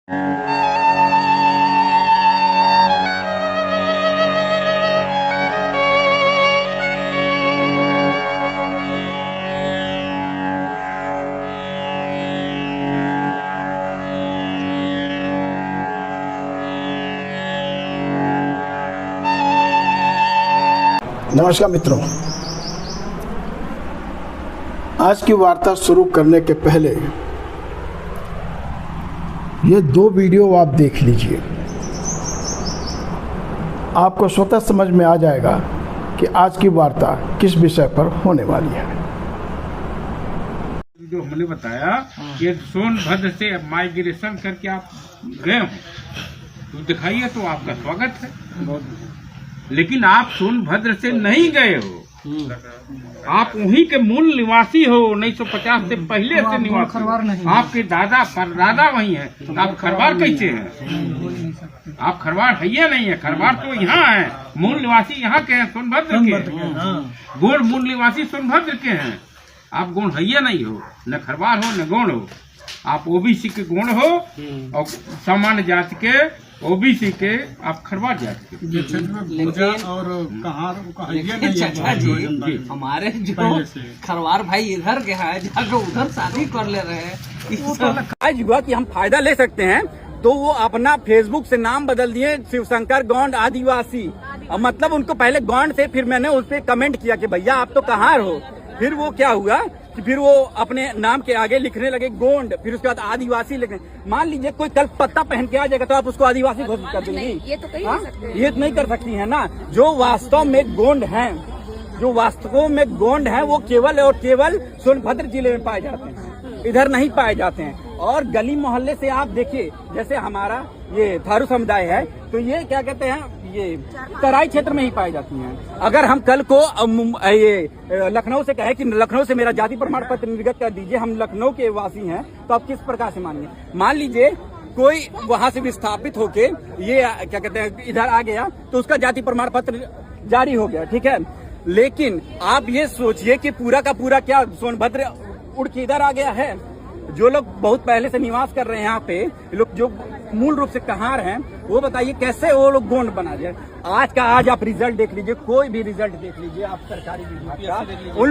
नमस्कार मित्रों, आज की वार्ता शुरू करने के पहले ये दो वीडियो आप देख लीजिए। आपको स्वतः समझ में आ जाएगा कि आज की वार्ता किस विषय पर होने वाली है। जो हमने बताया कि सोनभद्र से माइग्रेशन करके आप गए हो तो दिखाइए, तो आपका स्वागत है। लेकिन आप सोनभद्र से नहीं गए हो, आप वहीं के मूल निवासी हो। 1950 से पहले से निवासी, आपके दादा परदादा वहीं है। आप खरवार कैसे हैं? आप खरवार है या नहीं है? खरवार तो यहाँ है, मूल निवासी यहाँ के हैं, सोनभद्र के। गोंड मूल निवासी सोनभद्र के हैं। आप गोंड है या नहीं हो, न खरवार हो न गोंड हो। आप ओबीसी के गोंड हो और सामान्य जाति के ओबीसी के आप खरवार जाति के। लेकिन और चाचा जी, हमारे जो खरवार भाई इधर के है, जाकर उधर शादी कर ले रहे हैं। आज हुआ कि हम फायदा ले सकते हैं, तो वो अपना फेसबुक से नाम बदल दिए शिवशंकर गौंड आदिवासी। और मतलब उनको पहले गौंड थे, फिर मैंने उस पर कमेंट किया कि भैया आप तो कहाँ हो। फिर वो क्या हुआ कि फिर वो अपने नाम के आगे लिखने लगे गोंड, फिर उसके बाद आदिवासी लिखने। मान लीजिए कोई कल पत्ता पहन के आ जाएगा तो आप उसको आदिवासी घोषित कर देंगी? ये तो कहीं नहीं सकते। ये तो नहीं कर सकती है ना। जो वास्तव में गोंड हैं, जो वास्तव में गोंड हैं, वो केवल और केवल सोनभद्र जिले में पाए जाते हैं, इधर नहीं पाए जाते हैं। और गली मोहल्ले से आप देखिए, जैसे हमारा ये थारू समुदाय है, तो ये क्या कहते हैं, ये तराई क्षेत्र में ही पाई जाती हैं। अगर हम कल को ये लखनऊ से कहे कि लखनऊ से मेरा जाति प्रमाण पत्र निर्गत कर दीजिए, हम लखनऊ के वासी हैं, तो आप किस प्रकार से मानेंगे? मान लीजिए कोई वहां से विस्थापित होके ये क्या कहते हैं इधर आ गया, तो उसका जाति प्रमाण पत्र जारी हो गया, ठीक है। लेकिन आप ये सोचिए कि पूरा का पूरा क्या सोनभद्र उड़ के इधर आ गया है? जो लोग बहुत पहले से निवास कर रहे हैं यहाँ पे, लोग जो मूल रूप से कहार हैं, वो बताइए कैसे वो लोग गोंड बना जाए। आज का आज आप रिजल्ट देख लीजिए, कोई भी रिजल्ट देख लीजिए आप सरकारी विभाग का, उन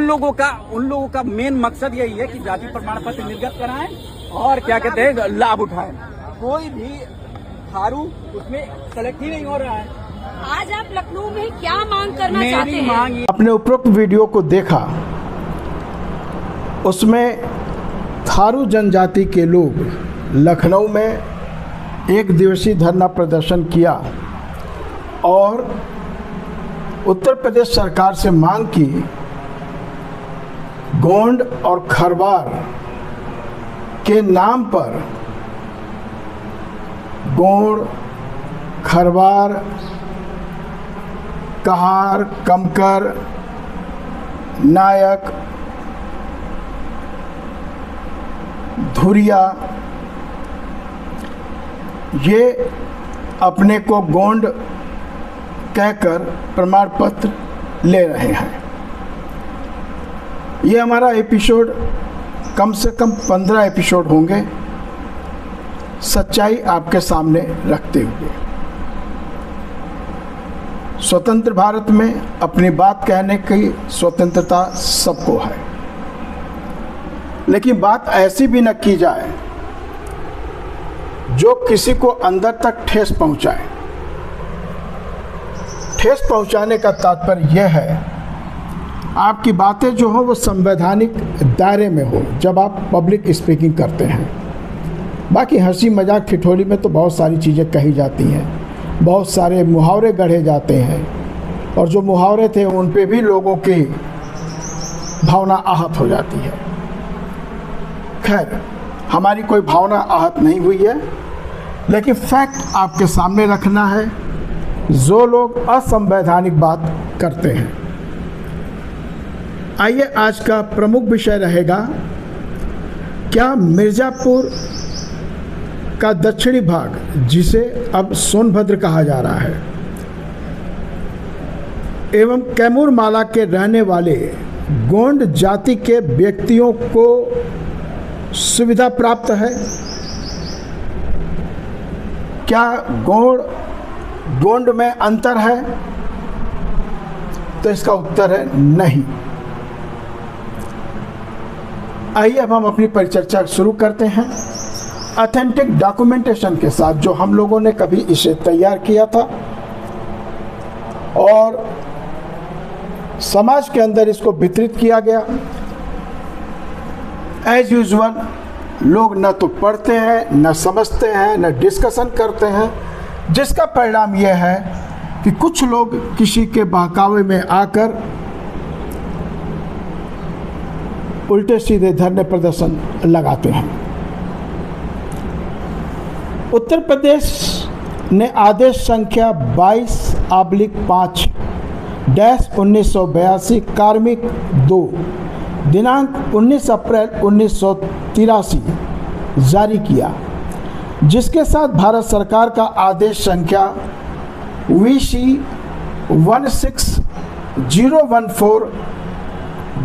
लोगों का मेन मकसद यही है कि जाति प्रमाण पत्र निर्गत कराएं और क्या कहते हैं लाभ उठाएं। कोई भी थारू उसमें सेलेक्ट ही नहीं हो रहा है। आज आप लखनऊ में क्या मांग करना चाहते हैं? मांग अपने उपरोक्त वीडियो को देखा, उसमें थारू जनजाति के लोग लखनऊ में एक दिवसीय धरना प्रदर्शन किया और उत्तर प्रदेश सरकार से मांग की गोंड और खरवार के नाम पर गोंड, खरवार, कहार, कमकर, नायक, धुरिया, ये अपने को गोंड कहकर प्रमाण पत्र ले रहे हैं। ये हमारा एपिसोड कम से कम 15 एपिसोड होंगे, सच्चाई आपके सामने रखते हुए। स्वतंत्र भारत में अपनी बात कहने की स्वतंत्रता सबको है, लेकिन बात ऐसी भी न की जाए जो किसी को अंदर तक ठेस पहुंचाए। ठेस पहुंचाने का तात्पर्य यह है, आपकी बातें जो हो वो संवैधानिक दायरे में हो जब आप पब्लिक स्पीकिंग करते हैं। बाकी हंसी मजाक ठिठोली में तो बहुत सारी चीज़ें कही जाती हैं, बहुत सारे मुहावरे गढ़े जाते हैं, और जो मुहावरे थे उन पे भी लोगों की भावना आहत हो जाती है। खैर, हमारी कोई भावना आहत नहीं हुई है, लेकिन फैक्ट आपके सामने रखना है। जो लोग असंवैधानिक बात करते हैं, आइए आज का प्रमुख विषय रहेगा, क्या मिर्ज़ापुर का दक्षिणी भाग, जिसे अब सोनभद्र कहा जा रहा है, एवं कैमूर माला के रहने वाले गोंड जाति के व्यक्तियों को सुविधा प्राप्त है? क्या गोंड में अंतर है? तो इसका उत्तर है नहीं। आइए अब हम अपनी परिचर्चा शुरू करते हैं ऑथेंटिक डॉक्यूमेंटेशन के साथ, जो हम लोगों ने कभी इसे तैयार किया था और समाज के अंदर इसको वितरित किया गया। एज यूजुअल लोग न तो पढ़ते हैं, न समझते हैं, न डिस्कशन करते हैं, जिसका परिणाम यह है कि कुछ लोग किसी के बहकावे में आकर उल्टे सीधे धरने प्रदर्शन लगाते हैं। उत्तर प्रदेश ने आदेश संख्या 22/5/1982 कार्मिक 2 दिनांक 19 अप्रैल 1983 जारी किया, जिसके साथ भारत सरकार का आदेश संख्या VC 16014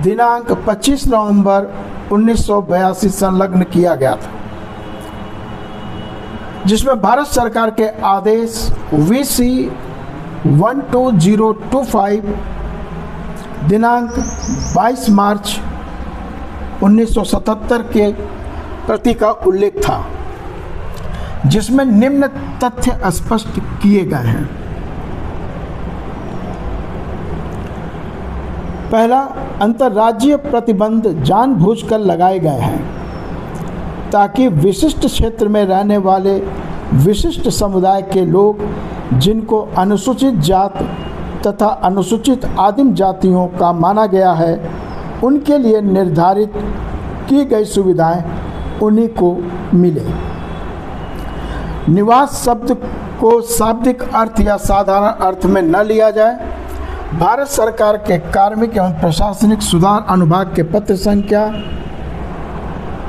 दिनांक 25 नवंबर 1982 संलग्न किया गया था, जिसमें भारत सरकार के आदेश VC 12025 दिनांक 22 मार्च 1977 के प्रति का उल्लेख था, जिसमें निम्न तथ्य स्पष्ट किए गए हैं। पहला, अंतर्राज्यीय प्रतिबंध जानबूझकर लगाए गए हैं ताकि विशिष्ट क्षेत्र में रहने वाले विशिष्ट समुदाय के लोग, जिनको अनुसूचित जात तथा अनुसूचित आदिम जातियों का माना गया है, उनके लिए निर्धारित की गई सुविधाएं उन्हीं को मिले। निवास शब्द को शाब्दिक अर्थ या साधारण अर्थ में न लिया जाए। भारत सरकार के कार्मिक एवं प्रशासनिक सुधार अनुभाग के पत्र संख्या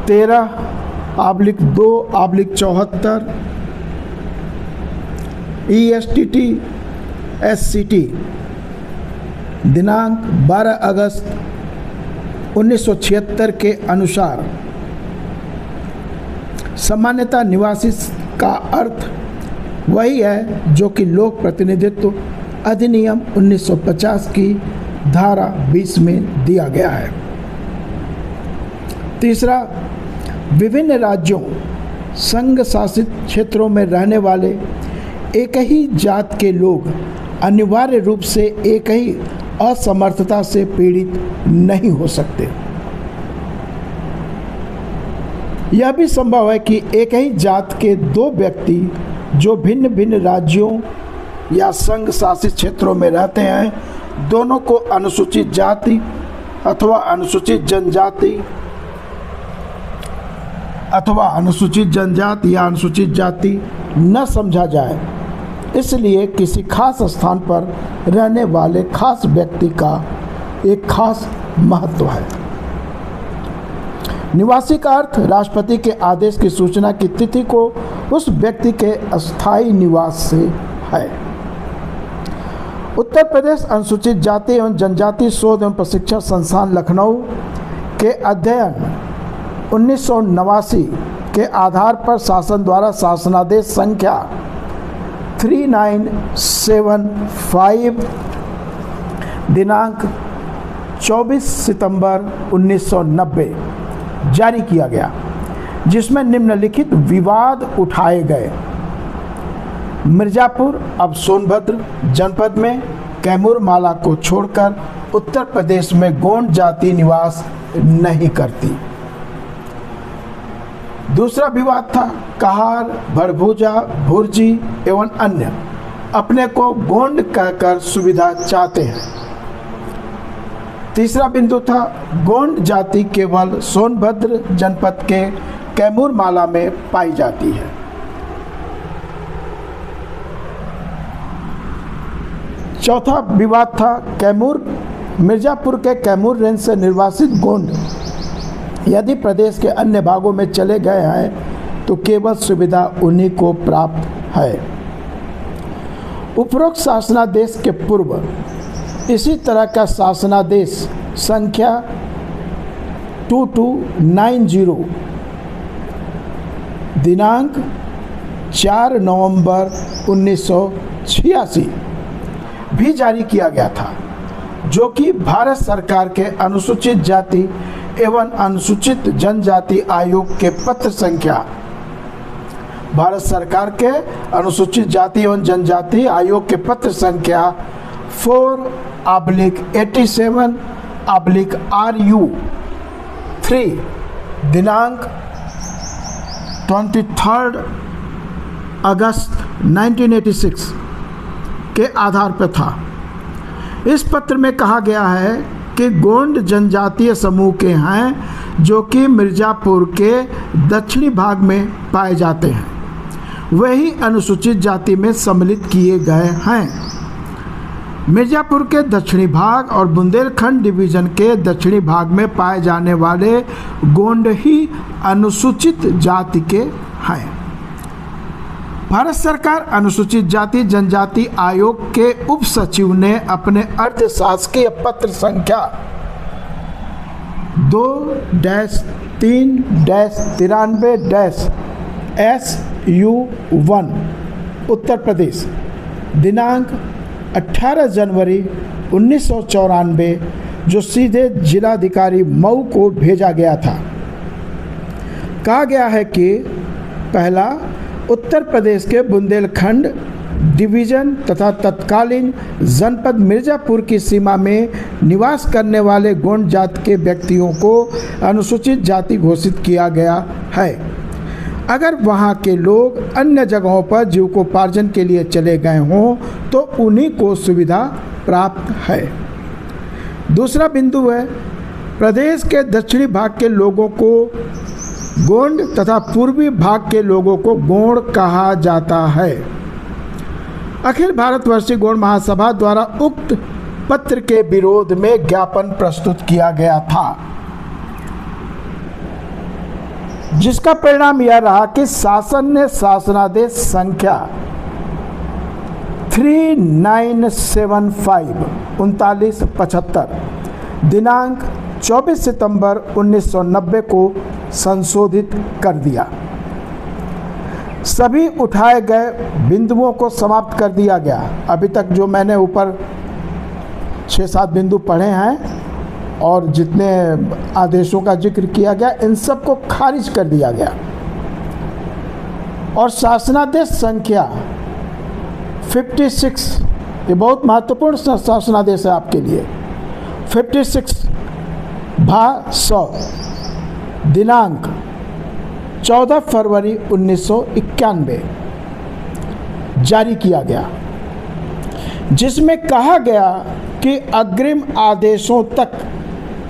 13/2/74 ESTT SCT दिनांक 12 अगस्त 1976 के अनुसार सामान्यतः निवासी का अर्थ वही है जो कि लोक प्रतिनिधित्व अधिनियम 1950 की धारा 20 में दिया गया है। तीसरा, विभिन्न राज्यों संघ शासित क्षेत्रों में रहने वाले एक ही जात के लोग अनिवार्य रूप से एक ही असमर्थता से पीड़ित नहीं हो सकते। यह भी संभव है कि एक ही जात के दो व्यक्ति जो भिन्न भिन्न राज्यों या संघ शासित क्षेत्रों में रहते हैं, दोनों को अनुसूचित जाति अथवा अनुसूचित जनजाति अथवा अनुसूचित जनजाति या अनुसूचित जाति न समझा जाए। इसलिए किसी खास स्थान पर रहने वाले खास व्यक्ति का एक खास महत्व है। निवासी का अर्थ राष्ट्रपति के आदेश की सूचना की तिथि को उस व्यक्ति के अस्थायी निवास से है। उत्तर प्रदेश अनुसूचित जाति एवं जनजाति शोध एवं प्रशिक्षण संस्थान लखनऊ के अध्ययन 1989 के आधार पर शासन द्वारा शासनादेश संख्या 3975 दिनांक 24 सितंबर 1990 जारी किया गया, जिसमें निम्नलिखित विवाद उठाए गए। मिर्जापुर अब सोनभद्र जनपद में कैमूर माला को छोड़कर उत्तर प्रदेश में गोंड जाति निवास नहीं करती। दूसरा विवाद था कहार, भरभूजा, भुर्जी एवं अन्य अपने को गोंड कहकर सुविधा चाहते हैं। तीसरा बिंदु था गोंड जाति केवल सोनभद्र जनपद के कैमूर माला में पाई जाती है। चौथा विवाद था मिर्जापुर के कैमूर रेंज से निर्वासित गोंड यदि प्रदेश के अन्य भागों में चले गए हैं तो केवल सुविधा उन्हीं को प्राप्त है। उपरोक्त शासनादेश के पूर्व इसी तरह का शासनादेश संख्या 2290 दिनांक 4 नवंबर 1986 भी जारी किया गया था, जो कि भारत सरकार के अनुसूचित जाति एवं अनुसूचित जनजाति आयोग के पत्र संख्या भारत सरकार के अनुसूचित जाति एवं जनजाति आयोग के पत्र संख्या 4/87/RU 3 दिनांक 23 अगस्त 1986 के आधार पर था। इस पत्र में कहा गया है कि गोंड जनजातीय समूह के हैं जो कि मिर्ज़ापुर के दक्षिणी भाग में पाए जाते हैं, वही अनुसूचित जाति में सम्मिलित किए गए हैं। मिर्ज़ापुर के दक्षिणी भाग और बुंदेलखंड डिवीज़न के दक्षिणी भाग में पाए जाने वाले गोंड ही अनुसूचित जाति के हैं। भारत सरकार अनुसूचित जाति जनजाति आयोग के उप सचिव ने अपने अर्धशासकीय पत्र संख्या 2-3-93-SU1 उत्तर प्रदेश दिनांक 18 जनवरी 1994 जो सीधे जिलाधिकारी मऊ को भेजा गया था। कहा गया है कि पहला, उत्तर प्रदेश के बुंदेलखंड डिवीज़न तथा तत्कालीन जनपद मिर्ज़ापुर की सीमा में निवास करने वाले गोंड जाति के व्यक्तियों को अनुसूचित जाति घोषित किया गया है। अगर वहाँ के लोग अन्य जगहों पर जीविकोपार्जन के लिए चले गए हों तो उन्हीं को सुविधा प्राप्त है। दूसरा बिंदु है, प्रदेश के दक्षिणी भाग के लोगों को गोंड तथा पूर्वी भाग के लोगों को गोंड कहा जाता है। अखिल भारतवर्षीय गोंड महासभा द्वारा उक्त पत्र के विरोध में ज्ञापन प्रस्तुत किया गया था, जिसका परिणाम यह रहा कि शासन ने शासनादेश संख्या 3975 दिनांक 24 सितंबर 1990 को संशोधित कर दिया। सभी उठाए गए बिंदुओं को समाप्त कर दिया गया। अभी तक जो मैंने ऊपर 6-7 बिंदु पढ़े हैं और जितने आदेशों का जिक्र किया गया, इन सब को खारिज कर दिया गया और शासनादेश संख्या 56, ये बहुत महत्वपूर्ण शासनादेश है आपके लिए, 56/100 दिनांक 14 फरवरी 1991 जारी किया गया, जिसमें कहा गया कि अग्रिम आदेशों तक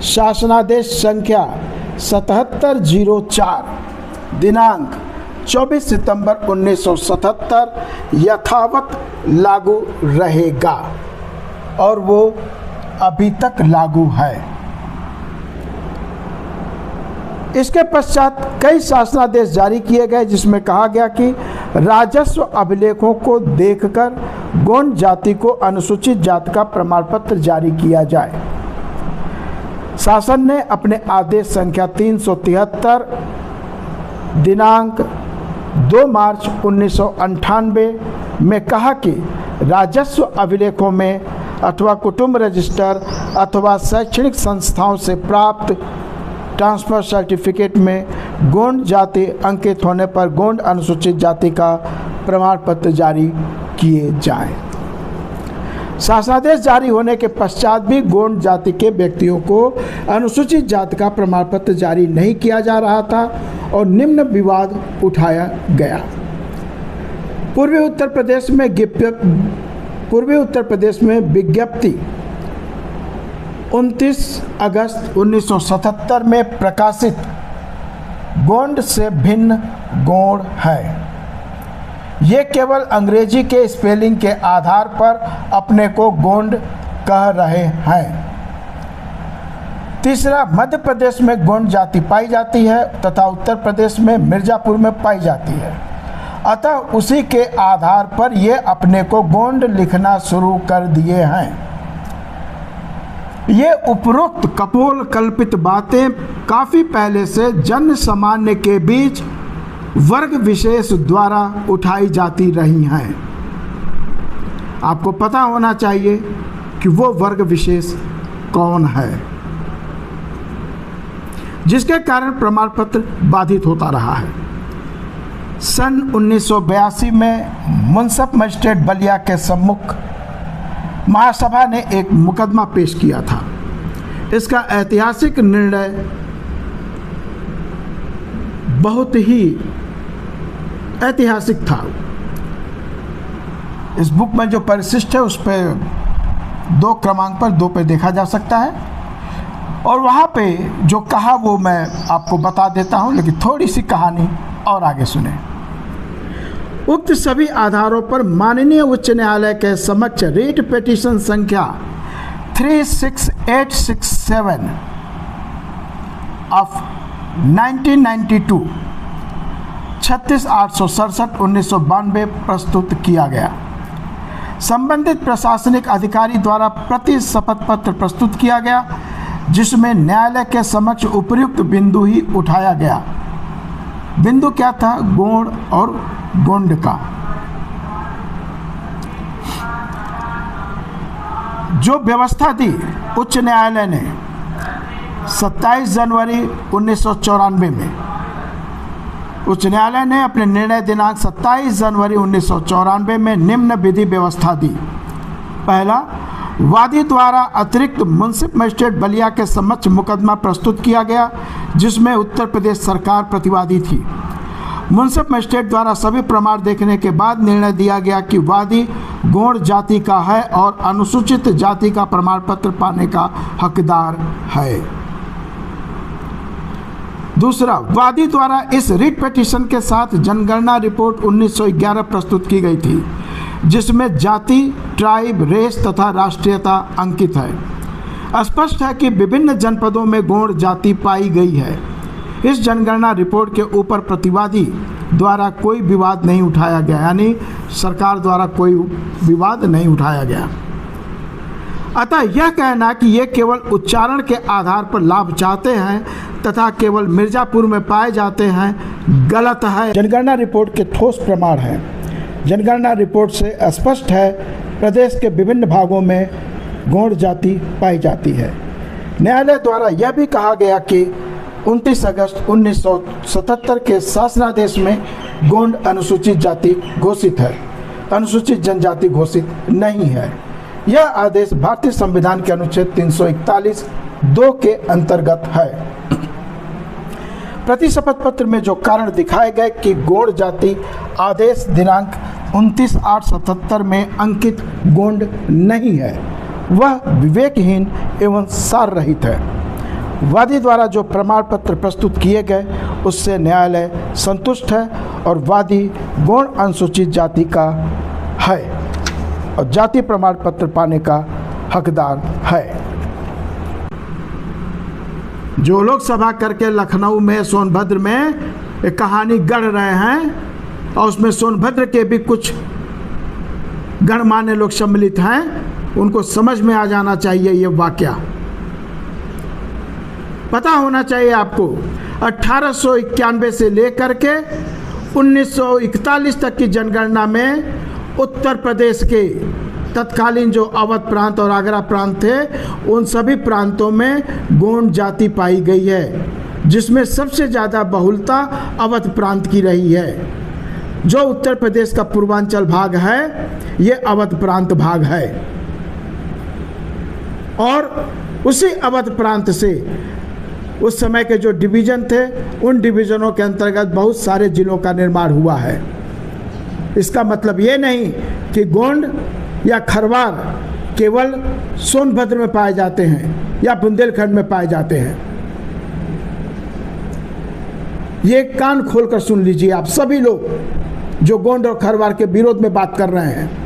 शासनादेश संख्या 7704 दिनांक 24 सितंबर 1977 यथावत लागू रहेगा और वो अभी तक लागू है। इसके पश्चात कई शासनादेश जारी किए गए, जिसमें कहा गया कि राजस्व अभिलेखों को देखकर गोंड जाति को अनुसूचित जाति का प्रमाण पत्र जारी किया जाए। शासन ने अपने आदेश संख्या 373 दिनांक 2 मार्च 1998 में कहा कि राजस्व अभिलेखों में अथवा कुटुंब रजिस्टर अथवा शैक्षणिक संस्थाओं से प्राप्त ट्रांसफर सर्टिफिकेट में गोंड जाति अंकित होने पर गोंड अनुसूचित जाति का प्रमाण पत्र जारी किए जाएं। शासनादेश जारी होने के पश्चात भी गोंड जाति के व्यक्तियों को अनुसूचित जाति का प्रमाण पत्र जारी नहीं किया जा रहा था और निम्न विवाद उठाया गया। पूर्वी उत्तर प्रदेश में विज्ञप्ति 29 अगस्त 1977 में प्रकाशित गोंड से भिन्न गोंड है। ये केवल अंग्रेजी के स्पेलिंग के आधार पर अपने को गोंड कह रहे हैं। तीसरा, मध्य प्रदेश में गोंड जाति पाई जाती है तथा उत्तर प्रदेश में मिर्ज़ापुर में पाई जाती है, अतः उसी के आधार पर ये अपने को गोंड लिखना शुरू कर दिए हैं। ये उपरोक्त कपोल कल्पित बातें काफ़ी पहले से जन सामान्य के बीच वर्ग विशेष द्वारा उठाई जाती रही हैं। आपको पता होना चाहिए कि वो वर्ग विशेष कौन है जिसके कारण प्रमाण पत्र बाधित होता रहा है। सन 1982 में मुंसिफ मजिस्ट्रेट बलिया के सम्मुख महासभा ने एक मुकदमा पेश किया था। इसका ऐतिहासिक निर्णय बहुत ही ऐतिहासिक था। इस बुक में जो परिशिष्ट है उस पर 2 क्रमांक पर 2 पे देखा जा सकता है और वहाँ पे जो कहा वो मैं आपको बता देता हूँ, लेकिन थोड़ी सी कहानी और आगे सुने। उक्त सभी आधारों पर माननीय उच्च न्यायालय के समक्ष रीट पिटीशन संख्या 36867 ऑफ 1992 36/867/1992 प्रस्तुत किया गया। संबंधित प्रशासनिक अधिकारी द्वारा प्रति शपथ पत्र प्रस्तुत किया गया जिसमें न्यायालय के समक्ष उपयुक्त बिंदु ही उठाया गया। बिंदु क्या था? गोंड और गोंड का जो व्यवस्था दी उच्च न्यायालय ने 27 जनवरी 1994 में उच्च न्यायालय ने अपने निर्णय दिनांक 27 जनवरी 1994 में निम्न विधि व्यवस्था दी। पहला, वादी द्वारा अतिरिक्त मुंसिफ मजिस्ट्रेट बलिया के समक्ष मुकदमा प्रस्तुत किया गया जिसमें उत्तर प्रदेश सरकार प्रतिवादी थी। मुंसिफ मजिस्ट्रेट द्वारा सभी प्रमाण देखने के बाद निर्णय दिया गया कि वादी गौड़ जाति का है और अनुसूचित जाति का प्रमाण पत्र पाने का हकदार है। दूसरा, वादी द्वारा इस रिट पिटीशन के साथ जनगणना रिपोर्ट 1911 प्रस्तुत की गई थी जिसमें जाति, ट्राइब, रेस तथा राष्ट्रीयता अंकित है। स्पष्ट है कि विभिन्न जनपदों में गौड़ जाति पाई गई है। इस जनगणना रिपोर्ट के ऊपर प्रतिवादी द्वारा कोई विवाद नहीं उठाया गया, यानी सरकार द्वारा कोई विवाद नहीं उठाया गया। अतः यह कहना कि ये केवल उच्चारण के आधार पर लाभ चाहते हैं तथा केवल मिर्जापुर में पाए जाते हैं गलत है। जनगणना रिपोर्ट के ठोस प्रमाण हैं। जनगणना रिपोर्ट से स्पष्ट है प्रदेश के विभिन्न भागों में गौड़ जाति पाई जाती है। न्यायालय द्वारा यह भी कहा गया कि 29 अगस्त 1977 के शासनादेश में गोंड अनुसूचित जाति घोषित है, अनुसूचित जनजाति घोषित नहीं है। यह आदेश भारतीय संविधान के अनुच्छेद 341(2) के अंतर्गत है। प्रति शपथ पत्र में जो कारण दिखाए गए कि गौड़ जाति आदेश दिनांक 29/8/77 में अंकित गोंड नहीं है, वह विवेकहीन एवं सार रहित है। वादी द्वारा जो प्रमाण पत्र प्रस्तुत किए गए उससे न्यायालय संतुष्ट है और वादी गौड़ अनुसूचित जाति का है और जाति प्रमाण पत्र पाने का हकदार है। जो लोग सभा करके लखनऊ में सोनभद्र में एक कहानी गढ़ रहे हैं और उसमें सोनभद्र के भी कुछ गणमान्य लोग सम्मिलित हैं, उनको समझ में आ जाना चाहिए ये वाकया। पता होना चाहिए आपको 1891 से लेकर के 1941 तक की जनगणना में उत्तर प्रदेश के तत्कालीन जो अवध प्रांत और आगरा प्रांत थे उन सभी प्रांतों में गोंड जाति पाई गई है, जिसमें सबसे ज़्यादा बहुलता अवध प्रांत की रही है। जो उत्तर प्रदेश का पूर्वांचल भाग है ये अवध प्रांत भाग है और उसी अवध प्रांत से उस समय के जो डिवीज़न थे उन डिवीज़नों के अंतर्गत बहुत सारे जिलों का निर्माण हुआ है। इसका मतलब ये नहीं कि गोंड या खरवार केवल सोनभद्र में पाए जाते हैं या बुंदेलखंड में पाए जाते हैं। ये कान खोलकर सुन लीजिए आप सभी लोग जो गोंड और खरवार के विरोध में बात कर रहे हैं।